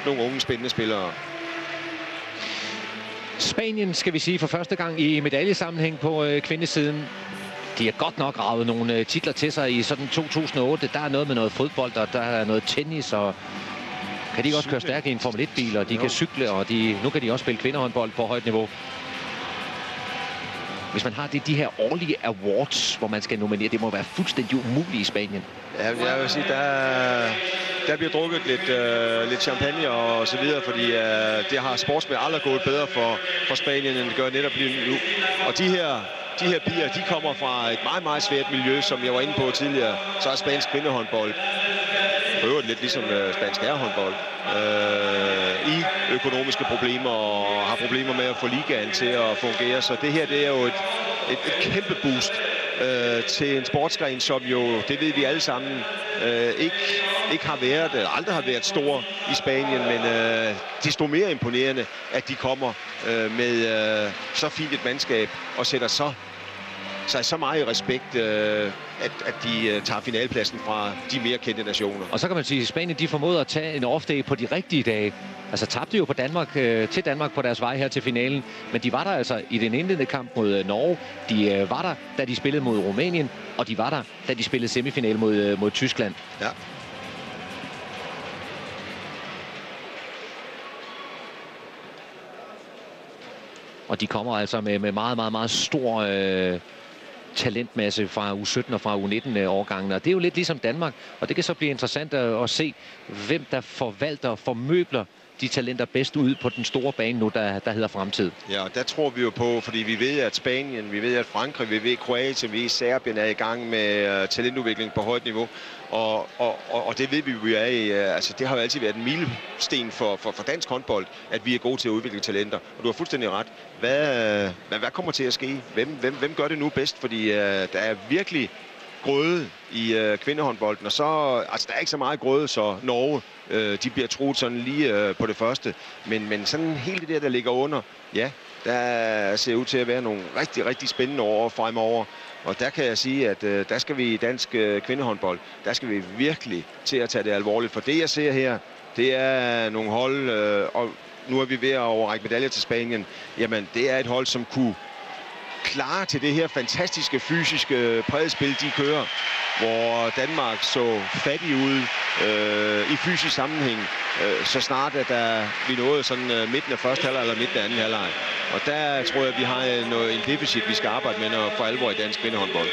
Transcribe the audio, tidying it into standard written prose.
nogle unge spændende spillere. Spanien, skal vi sige, for første gang i medaljesammenhæng på kvindesiden. De har godt nok ravet nogle titler til sig i sådan 2008. Der er noget med noget fodbold, og der er noget tennis, og kan de også køre stærkt i en Formel 1-bil, og de kan cykle, og nu kan de også spille kvindehåndbold på højt niveau. Hvis man har de her årlige awards, hvor man skal nominere, det må være fuldstændig umuligt i Spanien. Ja, jeg vil sige, der bliver drukket lidt champagne og så videre, fordi det har sportsmænd aldrig gået bedre for Spanien, end det gør netop lige nu. Og de her piger, de kommer fra et meget, meget svært miljø, som jeg var inde på tidligere. Så er spansk kvindehåndbold øvrigt lidt ligesom spansk herrehåndbold i økonomiske problemer og har problemer med at få ligaen til at fungere. Så det her, det er jo et kæmpe boost til en sportsgren, som jo, det ved vi alle sammen, ikke har været, eller aldrig har været stor i Spanien, men desto mere imponerende, at de kommer med så fint et mandskab og sætter så meget i respekt, at de tager finalpladsen fra de mere kendte nationer. Og så kan man sige, at Spanien de formåede at tage en off-day på de rigtige dage. Altså tabte jo på til Danmark på deres vej her til finalen, men de var der altså i den indledende kamp mod Norge. De var der, da de spillede mod Rumænien, og de var der, da de spillede semifinal mod Tyskland. Ja. Og de kommer altså med meget, meget, meget stor talentmasse fra U17 og fra U19-årgangen. Og det er jo lidt ligesom Danmark, og det kan så blive interessant at se, hvem der forvalter og formøbler de talenter bedst ud på den store bane nu, der hedder fremtid. Ja, og der tror vi jo på, fordi vi ved, at Spanien, vi ved, at Frankrig, vi ved, at Kroatien, vi ved, at Serbien er i gang med talentudvikling på højt niveau. Og det ved vi jo er i, altså det har jo altid været en milesten for dansk håndbold, at vi er gode til at udvikle talenter. Og du har fuldstændig ret. Hvad kommer til at ske? Hvem gør det nu bedst? Fordi der er virkelig grøde i kvindehåndbolden, og så, altså der er ikke så meget grøde, så Norge, de bliver truet sådan lige på det første. Men sådan hele det der ligger under, ja, der ser ud til at være nogle rigtig, rigtig spændende år fremover. Og der kan jeg sige, at der skal vi i dansk kvindehåndbold, der skal vi virkelig til at tage det alvorligt. For det, jeg ser her, det er nogle hold, og nu er vi ved at overrække medaljer til Spanien. Jamen, det er et hold, som kunne klare til det her fantastiske fysiske prægespil, de kører, hvor Danmark så fattig ud i fysisk sammenhæng, så snart at vi nåede sådan midten af første halvleg eller midten af anden halvleg. Og der tror jeg, at vi har en deficit, vi skal arbejde med for alvor i dansk kvindehåndbold.